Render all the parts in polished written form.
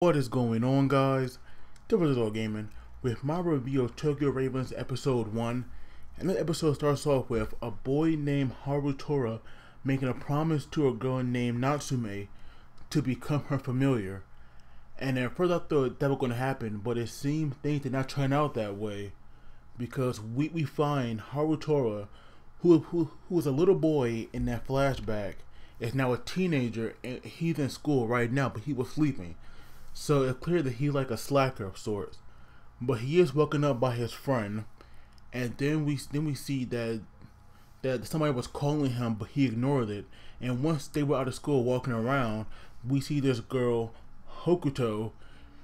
What is going on, guys? Digital Gaming with my review of Tokyo Ravens episode 1. And this episode starts off with a boy named Harutora making a promise to a girl named Natsume to become her familiar. And at first I thought that was going to happen, but it seemed things did not turn out that way, because we find Harutora, who was a little boy in that flashback, is now a teenager, and he's in school right now, but he was sleeping. So it's clear that he's like a slacker of sorts. But he is woken up by his friend, and then we see that somebody was calling him, but he ignored it. And once they were out of school walking around, we see this girl, Hokuto.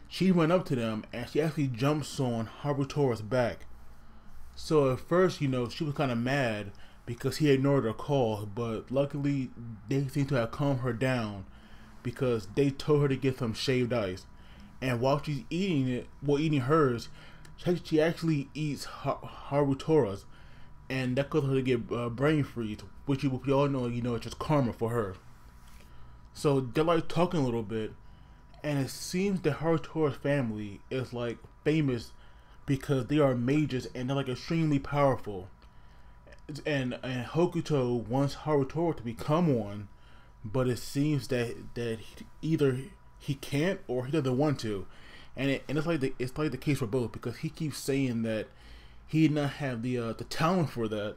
She went up to them and she actually jumps on Harutora's back. So at first, she was kind of mad because he ignored her call, but luckily they seem to have calmed her down, because they told her to get some shaved ice. And while she's eating hers, she actually eats Harutora's, and that caused her to get brain freeze, which we all know, it's just karma for her. So they're like talking a little bit, and it seems that Harutora's family is like famous because they are mages and they're like extremely powerful. And Hokuto wants Harutora to become one, but it seems that either he can't or he doesn't want to, and it's like the case for both, because he keeps saying that he did not have the talent for that,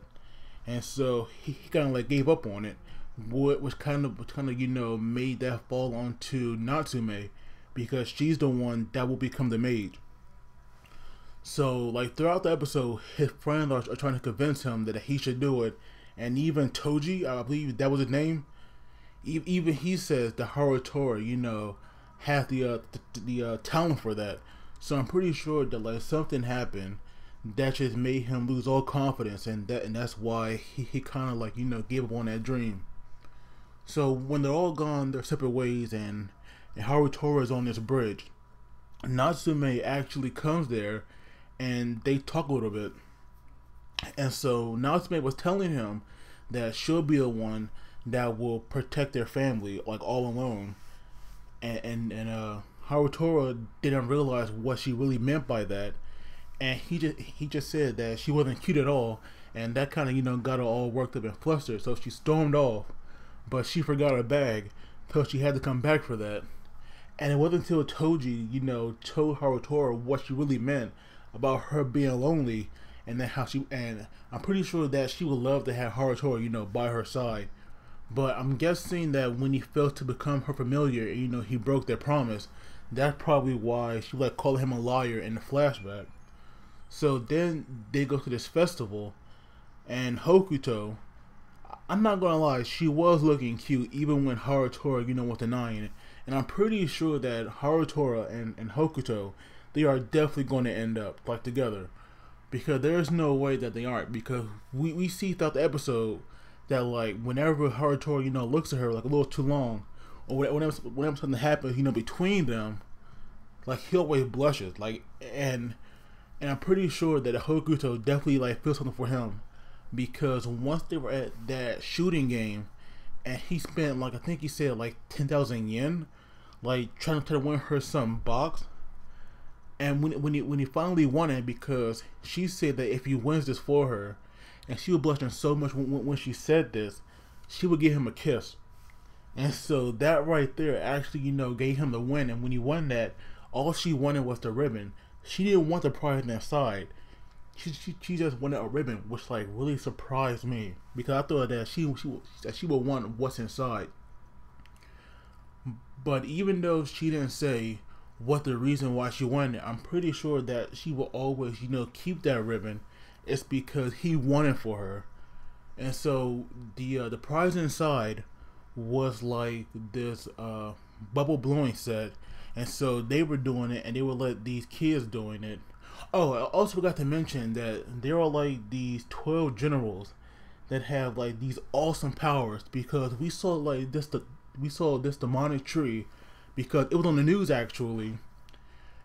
and so he kind of like gave up on it, which kind of made that fall onto Natsume, because she's the one that will become the mage. So like throughout the episode, his friends are trying to convince him that he should do it, and even Toji, I believe that was his name. Even he says that Harutora, has the talent for that. So I'm pretty sure that like something happened that just made him lose all confidence, and that's why he kind of like gave up on that dream. So when they're all gone their separate ways, and Harutora is on this bridge, Natsume actually comes there, and they talk a little bit. And so Natsume was telling him that she'll be the one that will protect their family, like all alone. And Harutora didn't realize what she really meant by that, and he just said that she wasn't cute at all, and that kind of got her all worked up and flustered. So she stormed off, but she forgot her bag, so she had to come back for that. And it wasn't until Toji told Harutora what she really meant about her being lonely, and then and I'm pretty sure that she would love to have Harutora by her side. But I'm guessing that when he failed to become her familiar, he broke their promise. That's probably why she like calling him a liar in the flashback. So then they go to this festival, and Hokuto, I'm not gonna lie, she was looking cute even when Harutora, was denying it. And I'm pretty sure that Harutora and Hokuto, they are definitely going to end up like together, because there's no way that they aren't. Because we see throughout the episode that like whenever Harutora looks at her like a little too long, or whenever something happens between them, like he always blushes, like and I'm pretty sure that Hokuto definitely like feels something for him, because once they were at that shooting game, and he spent like I think he said like 10,000 yen, like trying to win her some box. And when he finally won it, because she said that if he wins this for her, and she was blushing so much when she said this, she would give him a kiss. And so that right there actually, gave him the win. And when he won that, all she wanted was the ribbon. She didn't want the prize inside. She just wanted a ribbon, which like really surprised me, because I thought that she would want what's inside. But even though she didn't say what the reason why she wanted it, I'm pretty sure that she will always, keep that ribbon. It's because he wanted for her. And so the prize inside was like this bubble blowing set, and so they were doing it, and they would let these kids doing it. Oh, I also forgot to mention that there are like these 12 generals that have like these awesome powers, because we saw like this demonic tree, because it was on the news actually.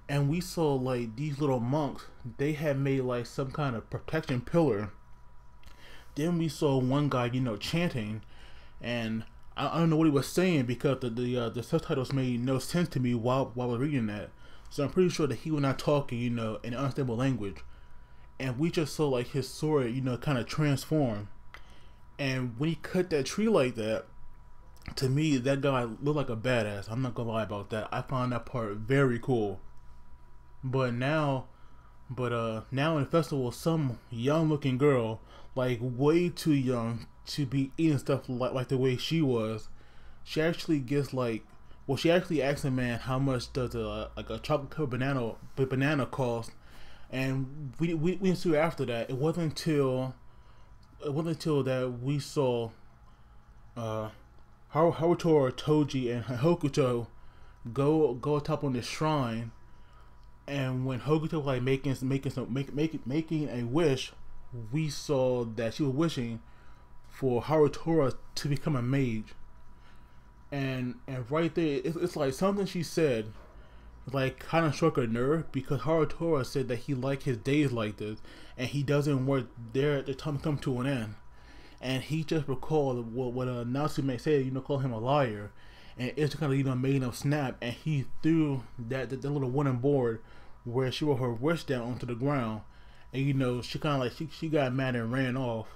And we saw like these little monks, they had made like some kind of protection pillar. Then we saw one guy, chanting, and I don't know what he was saying because the subtitles made no sense to me while I was reading that. So I'm pretty sure that he was not talking, in an unstable language. And we just saw like his sword, kind of transform. And when he cut that tree like that, to me, that guy looked like a badass. I'm not gonna lie about that. I found that part very cool. But now, now in the festival, some young-looking girl, like way too young to be eating stuff like the way she was, she actually gets like, well, she actually asks a man how much does like a chocolate covered banana cost, and we didn't see her after that. It wasn't until that we saw Harutora, Toji, and Hokuto go atop on this shrine, and when Hokuto was like making a wish, we saw that she was wishing for Harutora to become a mage, and right there, it's like something she said, like kind of struck a nerve because Harutora said that he liked his days like this, and he doesn't want the time to come to an end. And he just recalled what Natsume said, call him a liar, and it just kind of made him snap, and he threw that little wooden board where she wrote her wish down onto the ground, and she kind of like she got mad and ran off.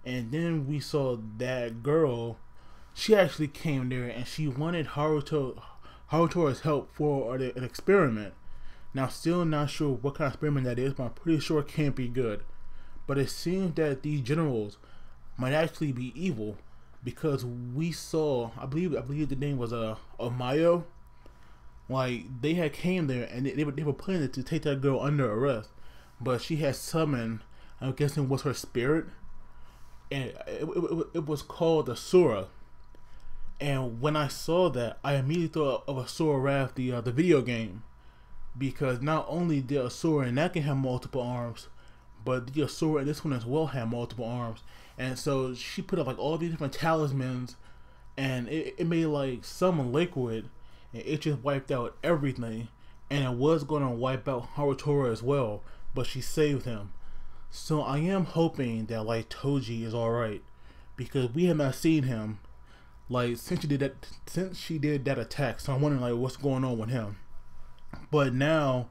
And then we saw that girl, she actually came there and she wanted Harutora's help for an experiment. Now, still not sure what kind of experiment that is, but I'm pretty sure it can't be good. But it seems that these generals might actually be evil, because we saw, I believe the name was Omayo. Like, they had came there and they were planning to take that girl under arrest, but she had summoned, I'm guessing was her spirit, and it was called the Sura. And when I saw that, I immediately thought of Asura Wrath, the video game, because not only did Asura and that can have multiple arms, but the Asura in this one as well had multiple arms. And so she put up like all these different talismans, and it made like some liquid, and it just wiped out everything. And it was going to wipe out Harutora as well, but she saved him. So I am hoping that like Toji is alright, because we have not seen him like since she did that attack. So I'm wondering like what's going on with him. But now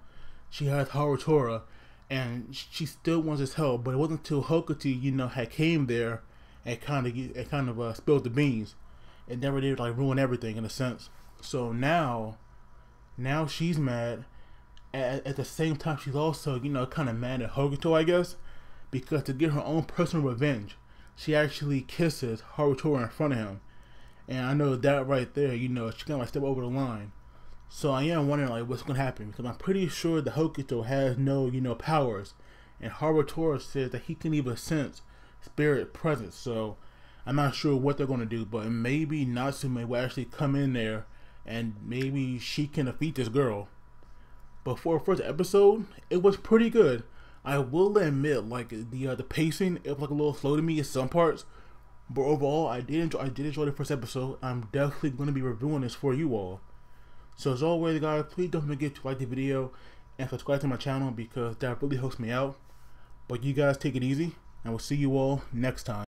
she has Harutora, and she still wants his help. But it wasn't until Hokuto, had came there and kind of spilled the beans, and never did like ruin everything in a sense. So now she's mad. At the same time, she's also kind of mad at Hokuto, I guess, because to get her own personal revenge, she actually kisses Harutora in front of him. And I know that right there, she kind of like step over the line. So I am wondering like what's gonna happen, because I'm pretty sure the Hokuto has no powers, and Harutora says that he can even sense spirit presence. So I'm not sure what they're gonna do, but maybe Natsume will actually come in there, and maybe she can defeat this girl. But for the first episode, it was pretty good. I will admit, like the pacing, it was like a little slow to me in some parts, but overall, I did enjoy the first episode. I'm definitely going to be reviewing this for you all. So as always, guys, please don't forget to like the video and subscribe to my channel, because that really helps me out. But you guys take it easy, and we'll see you all next time.